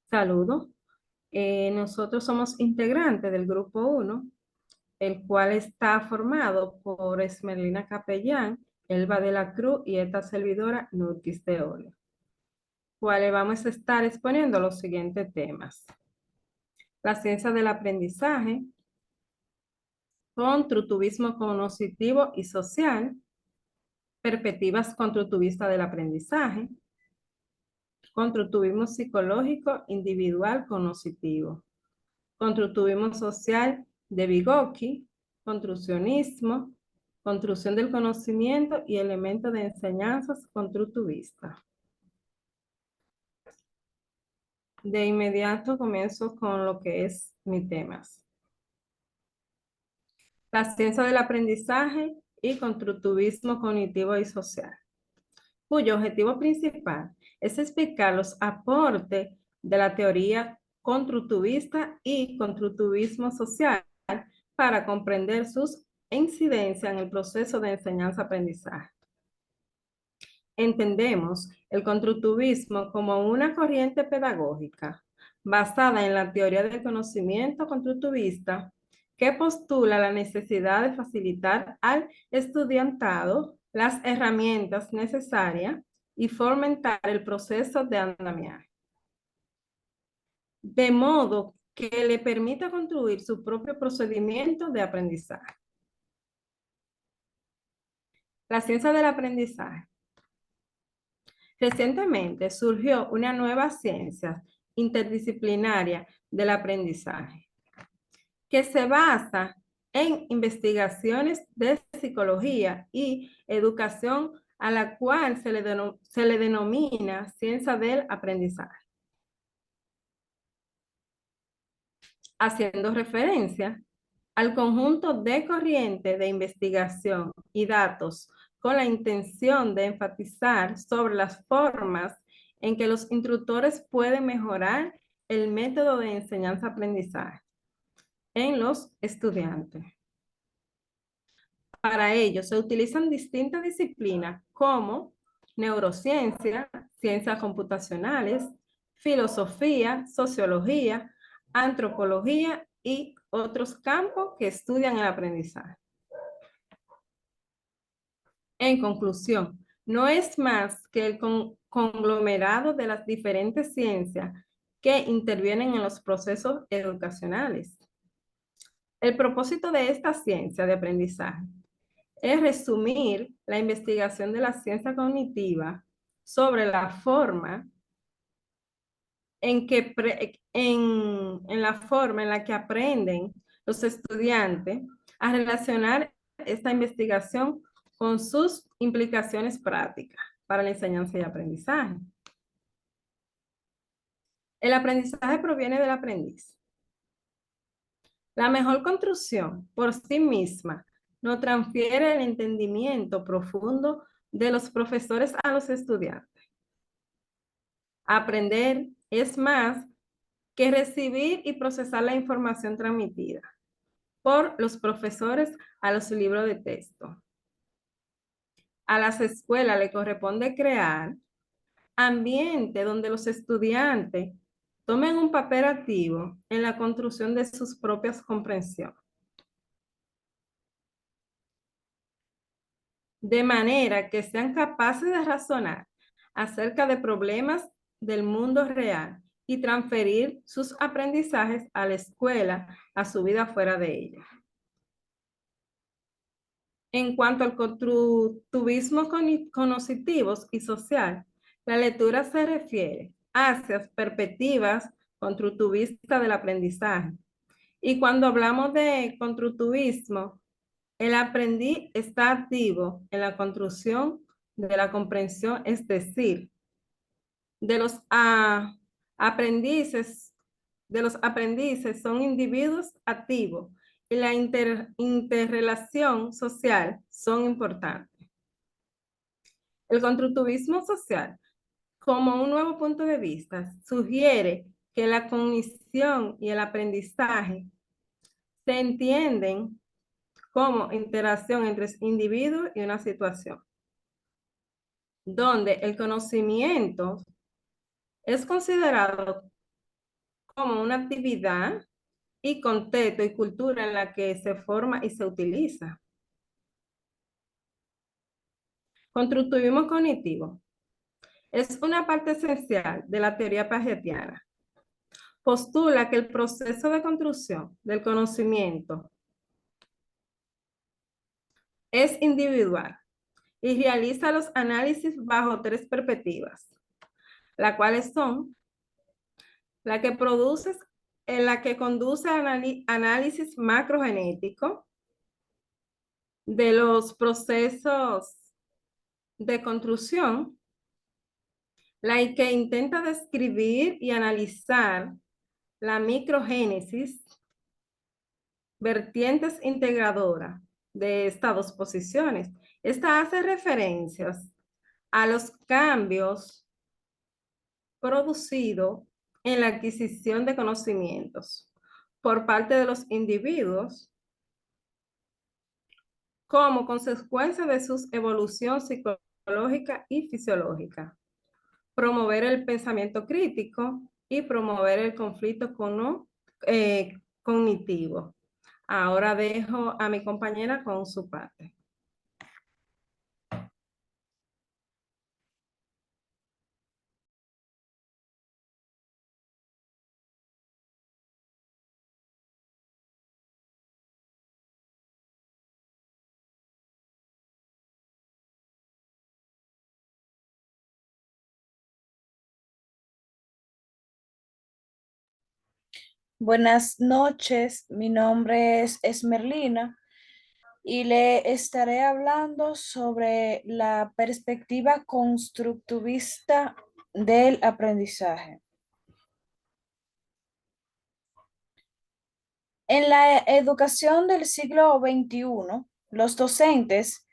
Saludo. Nosotros somos integrantes del Grupo 1, el cual está formado por Esmerlina Capellán, Elba de la Cruz y esta servidora Nurkis de Oro, cuales vamos a estar exponiendo los siguientes temas. La ciencia del aprendizaje, constructivismo cognitivo y social, perspectivas constructivistas del aprendizaje, constructivismo psicológico individual cognitivo, constructivismo social de Vygotsky, construccionismo, construcción del conocimiento y elementos de enseñanzas constructivistas. De inmediato comienzo con lo que es mi temas. La ciencia del aprendizaje y constructivismo cognitivo y social, cuyo objetivo principal es explicar los aportes de la teoría constructivista y constructivismo social para comprender sus incidencias en el proceso de enseñanza-aprendizaje. Entendemos el constructivismo como una corriente pedagógica basada en la teoría del conocimiento constructivista que postula la necesidad de facilitar al estudiantado las herramientas necesarias y fomentar el proceso de andamiaje, de modo que le permita construir su propio procedimiento de aprendizaje. La ciencia del aprendizaje. Recientemente surgió una nueva ciencia interdisciplinaria del aprendizaje que se basa en investigaciones de psicología y educación, a la cual se le denomina ciencia del aprendizaje, haciendo referencia al conjunto de corrientes de investigación y datos con la intención de enfatizar sobre las formas en que los instructores pueden mejorar el método de enseñanza-aprendizaje en los estudiantes. Para ello se utilizan distintas disciplinas como neurociencia, ciencias computacionales, filosofía, sociología, antropología y otros campos que estudian el aprendizaje. En conclusión, no es más que el conglomerado de las diferentes ciencias que intervienen en los procesos educacionales. El propósito de esta ciencia de aprendizaje es resumir la investigación de la ciencia cognitiva sobre la forma en la que aprenden los estudiantes a relacionar esta investigación con sus implicaciones prácticas para la enseñanza y aprendizaje. El aprendizaje proviene del aprendiz. La mejor construcción por sí misma no transfiere el entendimiento profundo de los profesores a los estudiantes. Aprender es más que recibir y procesar la información transmitida por los profesores a los libros de texto. A las escuelas le corresponde crear ambiente donde los estudiantes tomen un papel activo en la construcción de sus propias comprensiones. De manera que sean capaces de razonar acerca de problemas del mundo real y transferir sus aprendizajes a la escuela, a su vida fuera de ella. En cuanto al constructivismo cognitivo y social, la lectura se refiere hacia perspectivas constructivistas del aprendizaje. Y cuando hablamos de constructivismo, el aprendiz está activo en la construcción de la comprensión, es decir, de los aprendices, son individuos activos y la interrelación social son importantes. El constructivismo social, como un nuevo punto de vista, sugiere que la cognición y el aprendizaje se entienden como interacción entre individuos y una situación, donde el conocimiento es considerado como una actividad y contexto y cultura en la que se forma y se utiliza. Constructivismo cognitivo es una parte esencial de la teoría piagetiana. Postula que el proceso de construcción del conocimiento es individual y realiza los análisis bajo tres perspectivas, las cuales son la que produce, en la que conduce a análisis macrogenético de los procesos de construcción, la que intenta describir y analizar la microgénesis, vertientes integradoras de estas dos posiciones. Esta hace referencias a los cambios producidos en la adquisición de conocimientos por parte de los individuos como consecuencia de su evolución psicológica y fisiológica, promover el pensamiento crítico y promover el conflicto cognitivo. Ahora dejo a mi compañera con su parte. Buenas noches, mi nombre es Esmerlina y le estaré hablando sobre la perspectiva constructivista del aprendizaje. En la educación del siglo XXI, los docentes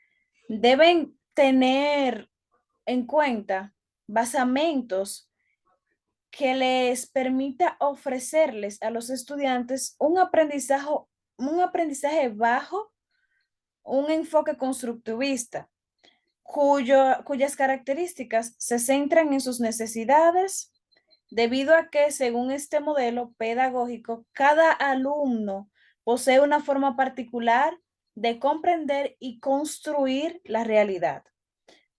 deben tener en cuenta basamentos que les permita ofrecerles a los estudiantes un aprendizaje bajo un enfoque constructivista, cuyas características se centran en sus necesidades, debido a que, según este modelo pedagógico, cada alumno posee una forma particular de comprender y construir la realidad.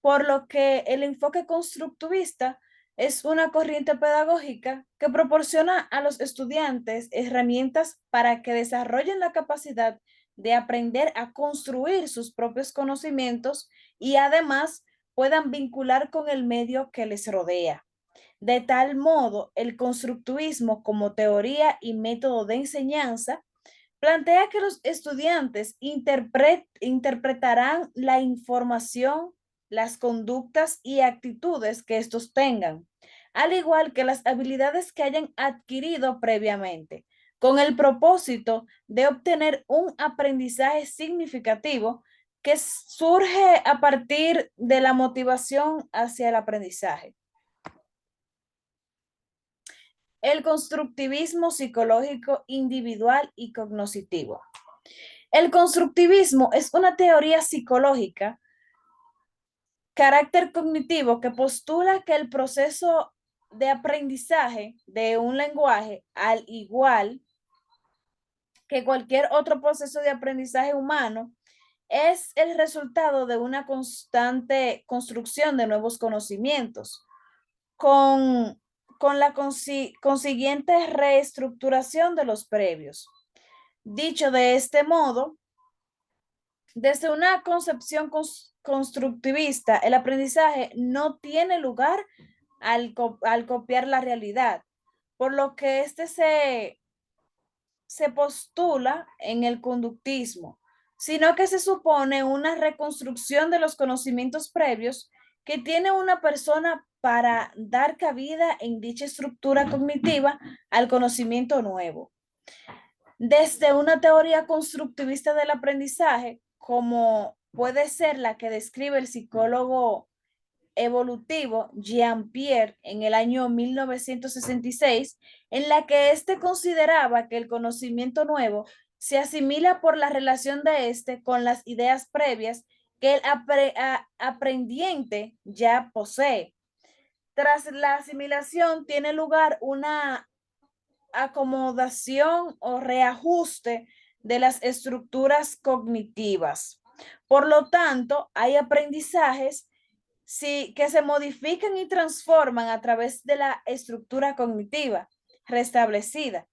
Por lo que el enfoque constructivista es una corriente pedagógica que proporciona a los estudiantes herramientas para que desarrollen la capacidad de aprender a construir sus propios conocimientos y además puedan vincular con el medio que les rodea. De tal modo, el constructivismo como teoría y método de enseñanza plantea que los estudiantes interpretarán la información, las conductas y actitudes que estos tengan, al igual que las habilidades que hayan adquirido previamente, con el propósito de obtener un aprendizaje significativo que surge a partir de la motivación hacia el aprendizaje. El constructivismo psicológico individual y cognoscitivo. El constructivismo es una teoría psicológica, carácter cognitivo, que postula que el proceso de aprendizaje de un lenguaje, al igual que cualquier otro proceso de aprendizaje humano, es el resultado de una constante construcción de nuevos conocimientos, con la consiguiente reestructuración de los previos. Dicho de este modo, desde una concepción constructivista, el aprendizaje no tiene lugar al copiar la realidad, por lo que este se postula en el conductismo, sino que se supone una reconstrucción de los conocimientos previos que tiene una persona para dar cabida en dicha estructura cognitiva al conocimiento nuevo. Desde una teoría constructivista del aprendizaje, como puede ser la que describe el psicólogo evolutivo Jean-Pierre en el año 1966, en la que éste consideraba que el conocimiento nuevo se asimila por la relación de éste con las ideas previas que el aprendiente ya posee. Tras la asimilación tiene lugar una acomodación o reajuste de las estructuras cognitivas. Por lo tanto, hay aprendizajes que se modifican y transforman a través de la estructura cognitiva restablecida.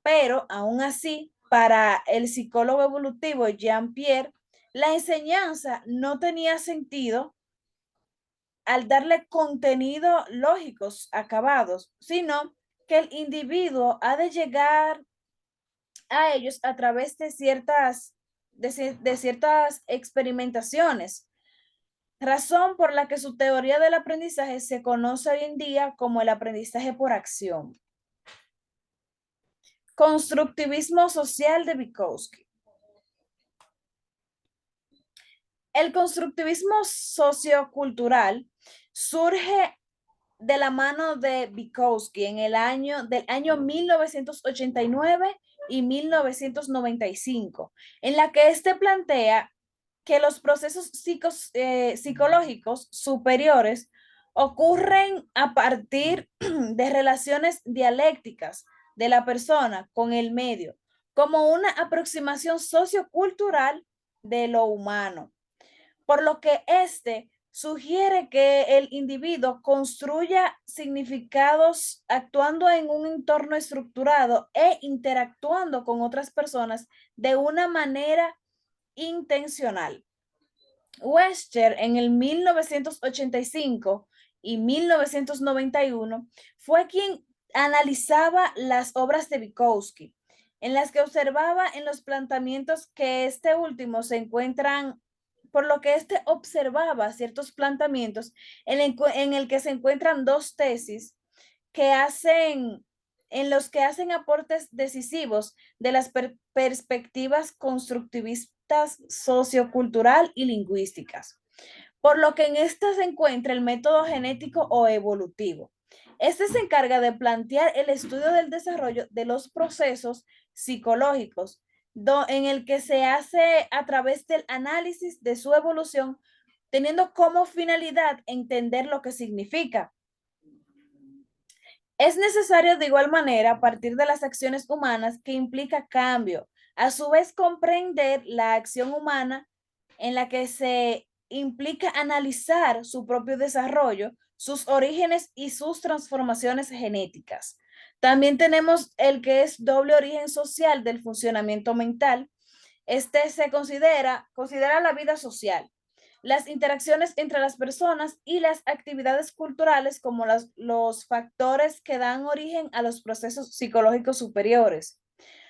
Pero aún así, para el psicólogo evolutivo Jean-Pierre, la enseñanza no tenía sentido al darle contenido lógicos acabados, sino que el individuo ha de llegar a ellos a través de ciertas experimentaciones, razón por la que su teoría del aprendizaje se conoce hoy en día como el aprendizaje por acción. Constructivismo social de Vygotsky. El constructivismo sociocultural surge de la mano de Vygotsky en del año 1989 y 1995, en la que éste plantea que los procesos psicológicos superiores ocurren a partir de relaciones dialécticas de la persona con el medio, como una aproximación sociocultural de lo humano, por lo que este sugiere que el individuo construya significados actuando en un entorno estructurado e interactuando con otras personas de una manera intencional. Webster en el 1985 y 1991 fue quien analizaba las obras de Vygotsky, en las que observaba en los planteamientos que este último se encuentran, por lo que este observaba ciertos planteamientos en el que se encuentran dos tesis que en los que hacen aportes decisivos de las perspectivas constructivistas sociocultural y lingüísticas, por lo que en esta se encuentra el método genético o evolutivo. Este se encarga de plantear el estudio del desarrollo de los procesos psicológicos, en el que se hace a través del análisis de su evolución, teniendo como finalidad entender lo que significa. Es necesario de igual manera partir de las acciones humanas que implica cambio, a su vez comprender la acción humana en la que se implica analizar su propio desarrollo, sus orígenes y sus transformaciones genéticas. También tenemos el que es doble origen social del funcionamiento mental. Este se considera la vida social, las interacciones entre las personas y las actividades culturales como los factores que dan origen a los procesos psicológicos superiores.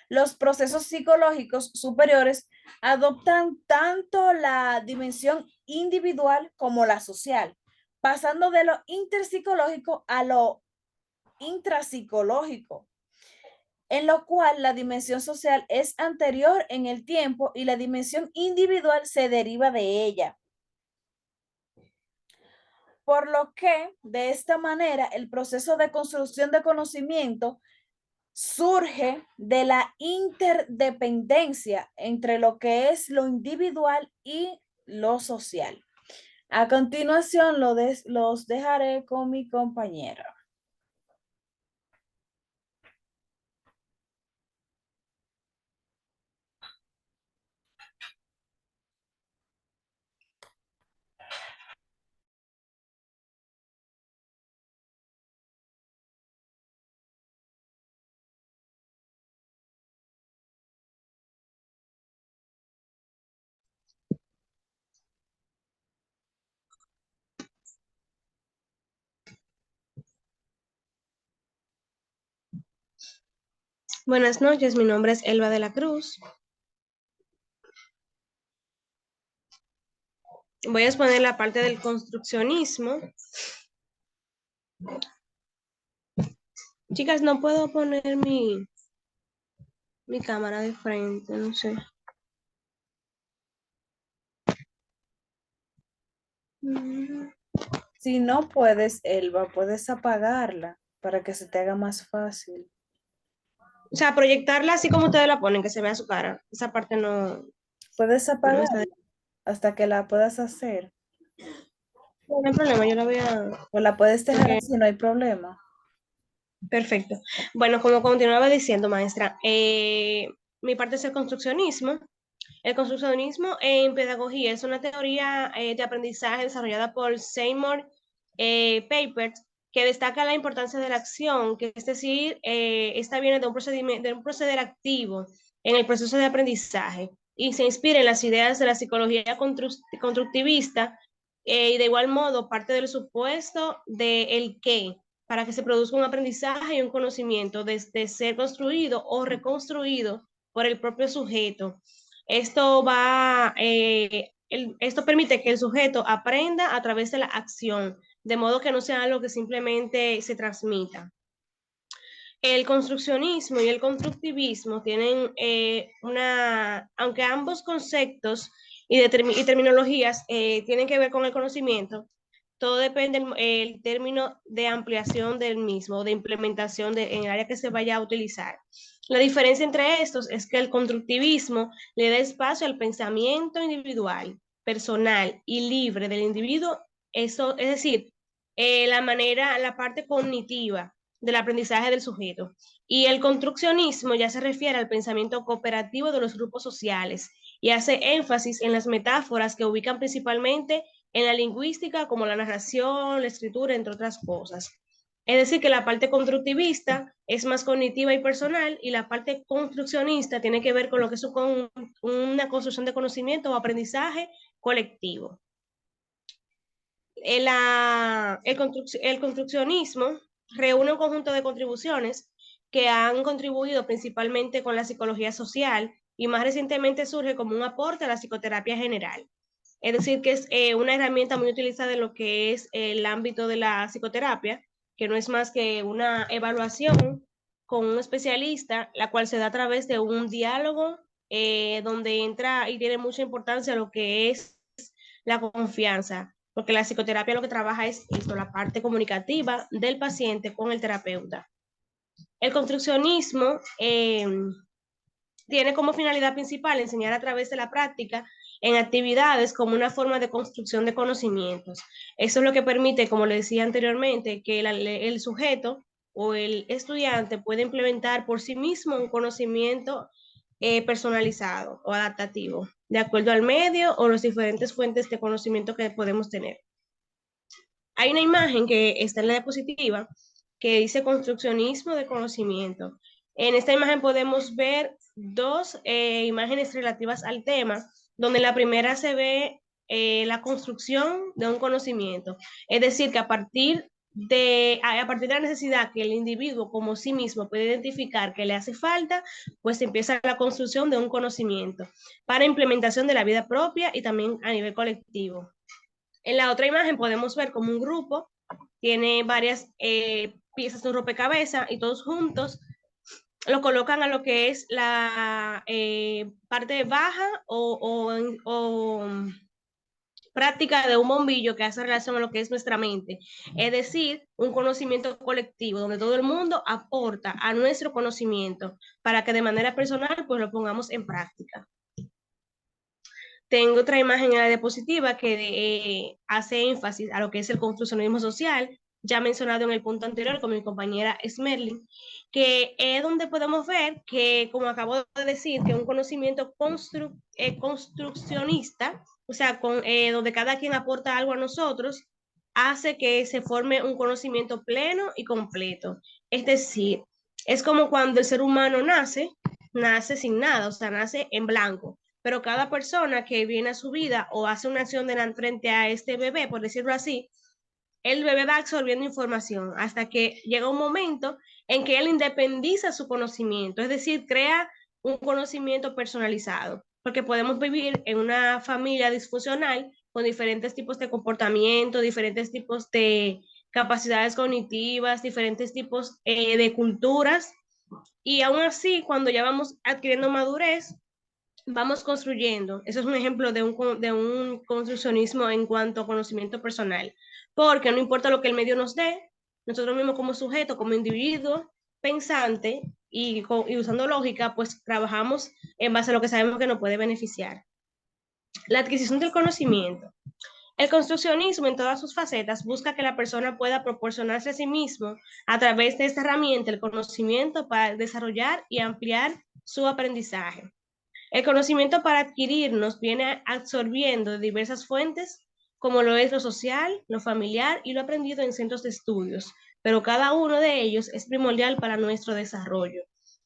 Los procesos psicológicos superiores adoptan tanto la dimensión individual como la social, pasando de lo interpsicológico a lo intrapsicológico, en lo cual la dimensión social es anterior en el tiempo y la dimensión individual se deriva de ella. Por lo que, de esta manera, el proceso de construcción de conocimiento surge de la interdependencia entre lo que es lo individual y lo social. A continuación, los dejaré con mi compañera. Buenas noches, mi nombre es Elba de la Cruz. Voy a exponer la parte del construccionismo. Chicas, no puedo poner mi cámara de frente, no sé. Si no puedes, Elba, puedes apagarla para que se te haga más fácil. O sea, proyectarla así como ustedes la ponen, que se vea su cara. Esa parte no, Puedes no apagarla está. hasta que la puedas hacer. No hay problema, yo la voy a... O la puedes dejar porque así, no hay problema. Perfecto. Bueno, como continuaba diciendo, maestra, mi parte es el construccionismo. El construccionismo en pedagogía es una teoría de aprendizaje desarrollada por Seymour Papert, que destaca la importancia de la acción, que es decir, esta viene de un procedimiento, de un proceder activo en el proceso de aprendizaje y se inspira en las ideas de la psicología constructivista y de igual modo parte del supuesto de el qué, para que se produzca un aprendizaje y un conocimiento desde ser construido o reconstruido por el propio sujeto. Esto permite que el sujeto aprenda a través de la acción, de modo que no sea algo que simplemente se transmita. El construccionismo y el constructivismo tienen aunque ambos conceptos y terminologías tienen que ver con el conocimiento, todo depende del término de ampliación del mismo, de implementación en el área que se vaya a utilizar. La diferencia entre estos es que el constructivismo le da espacio al pensamiento individual, personal y libre del individuo, eso, es decir, la parte cognitiva del aprendizaje del sujeto. Y el construccionismo ya se refiere al pensamiento cooperativo de los grupos sociales y hace énfasis en las metáforas que ubican principalmente en la lingüística como la narración, la escritura, entre otras cosas. Es decir, que la parte constructivista es más cognitiva y personal y la parte construccionista tiene que ver con lo que es una construcción de conocimiento o aprendizaje colectivo. El construccionismo reúne un conjunto de contribuciones que han contribuido principalmente con la psicología social y más recientemente surge como un aporte a la psicoterapia general. Es decir, que es una herramienta muy utilizada en lo que es el ámbito de la psicoterapia, que no es más que una evaluación con un especialista, la cual se da a través de un diálogo donde entra y tiene mucha importancia lo que es la confianza, porque la psicoterapia lo que trabaja es esto, la parte comunicativa del paciente con el terapeuta. El construccionismo tiene como finalidad principal enseñar a través de la práctica en actividades como una forma de construcción de conocimientos. Eso es lo que permite, como le decía anteriormente, que el sujeto o el estudiante puede implementar por sí mismo un conocimiento personalizado o adaptativo, de acuerdo al medio o las diferentes fuentes de conocimiento que podemos tener. Hay una imagen que está en la diapositiva que dice construccionismo de conocimiento. En esta imagen podemos ver dos imágenes relativas al tema, donde en la primera se ve la construcción de un conocimiento. Es decir, que a partir de la necesidad que el individuo como sí mismo puede identificar que le hace falta, pues empieza la construcción de un conocimiento para implementación de la vida propia y también a nivel colectivo. En la otra imagen podemos ver como un grupo tiene varias piezas de un rompecabezas y todos juntos lo colocan a lo que es la parte baja o práctica de un bombillo que hace relación a lo que es nuestra mente. Es decir, un conocimiento colectivo donde todo el mundo aporta a nuestro conocimiento para que de manera personal pues lo pongamos en práctica. Tengo otra imagen en la diapositiva que hace énfasis a lo que es el construccionismo social, ya mencionado en el punto anterior con mi compañera Smerling, que es donde podemos ver que, como acabo de decir, que un conocimiento construccionista, o sea, donde cada quien aporta algo a nosotros, hace que se forme un conocimiento pleno y completo. Es decir, es como cuando el ser humano nace sin nada, o sea, nace en blanco, pero cada persona que viene a su vida o hace una acción frente a este bebé, por decirlo así, el bebé va absorbiendo información hasta que llega un momento en que él independiza su conocimiento, es decir, crea un conocimiento personalizado, porque podemos vivir en una familia disfuncional con diferentes tipos de comportamiento, diferentes tipos de capacidades cognitivas, diferentes tipos de culturas, y aún así, cuando ya vamos adquiriendo madurez, vamos construyendo. Eso es un ejemplo de un construccionismo en cuanto a conocimiento personal, porque no importa lo que el medio nos dé, nosotros mismos como sujeto, como individuo pensante y usando lógica, pues trabajamos en base a lo que sabemos que nos puede beneficiar. La adquisición del conocimiento. El construccionismo en todas sus facetas busca que la persona pueda proporcionarse a sí mismo a través de esta herramienta el conocimiento para desarrollar y ampliar su aprendizaje. El conocimiento para adquirirnos viene absorbiendo de diversas fuentes, como lo es lo social, lo familiar y lo aprendido en centros de estudios, pero cada uno de ellos es primordial para nuestro desarrollo.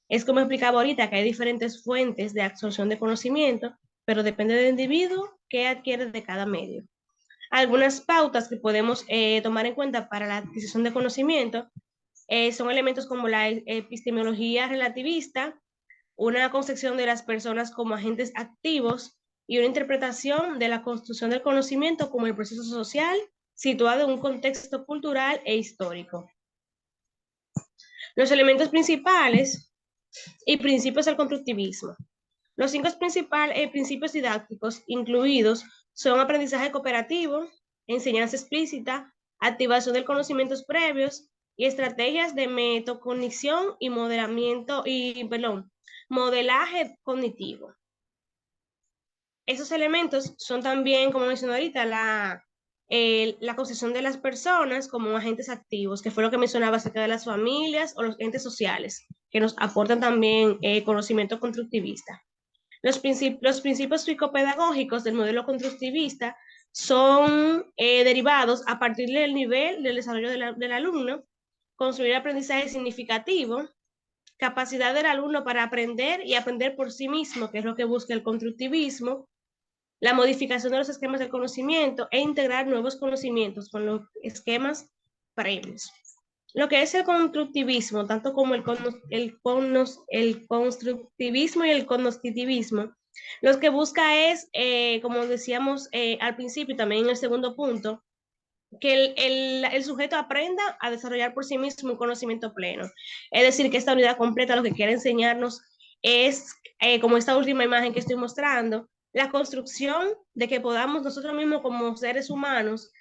Es como explicaba ahorita que hay diferentes fuentes de absorción de conocimiento, pero depende del individuo que adquiere de cada medio. Algunas pautas que podemos tomar en cuenta para la adquisición de conocimiento son elementos como la epistemología relativista, una concepción de las personas como agentes activos y una interpretación de la construcción del conocimiento como el proceso social situado en un contexto cultural e histórico. Los elementos principales y principios del constructivismo. Los 5 principios didácticos incluidos son aprendizaje cooperativo, enseñanza explícita, activación de conocimientos previos y estrategias de metacognición y modelaje cognitivo. Esos elementos son también, como mencioné ahorita, la concepción de las personas como agentes activos, que fue lo que mencionaba acerca de las familias o los entes sociales, que nos aportan también conocimiento constructivista. Los principios psicopedagógicos del modelo constructivista son derivados a partir del nivel del desarrollo del alumno, construir aprendizaje significativo, capacidad del alumno para aprender y aprender por sí mismo, que es lo que busca el constructivismo, la modificación de los esquemas de conocimiento e integrar nuevos conocimientos con los esquemas previos. Lo que es el constructivismo, tanto como el constructivismo y el cognoscitivismo, lo que busca es, como decíamos al principio y también en el segundo punto, que el sujeto aprenda a desarrollar por sí mismo un conocimiento pleno. Es decir, que esta unidad completa lo que quiere enseñarnos es, como esta última imagen que estoy mostrando, la construcción de que podamos nosotros mismos como seres humanos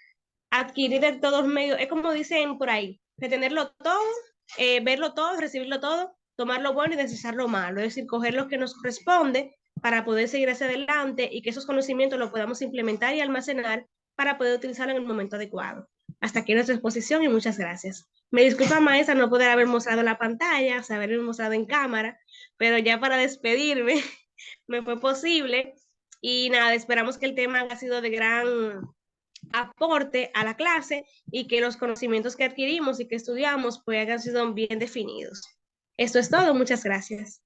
adquirir de todos medios, es como dicen por ahí, retenerlo todo, verlo todo, recibirlo todo, tomar lo bueno y desechar lo malo, es decir, coger lo que nos corresponde para poder seguir hacia adelante y que esos conocimientos los podamos implementar y almacenar para poder utilizarlo en el momento adecuado. Hasta aquí nuestra exposición y muchas gracias. Me disculpa, maestra, no poder haber mostrado la pantalla, o sea, haberme mostrado en cámara, pero ya para despedirme me fue posible y nada, esperamos que el tema haya sido de gran aporte a la clase y que los conocimientos que adquirimos y que estudiamos pues hayan sido bien definidos. Esto es todo, muchas gracias.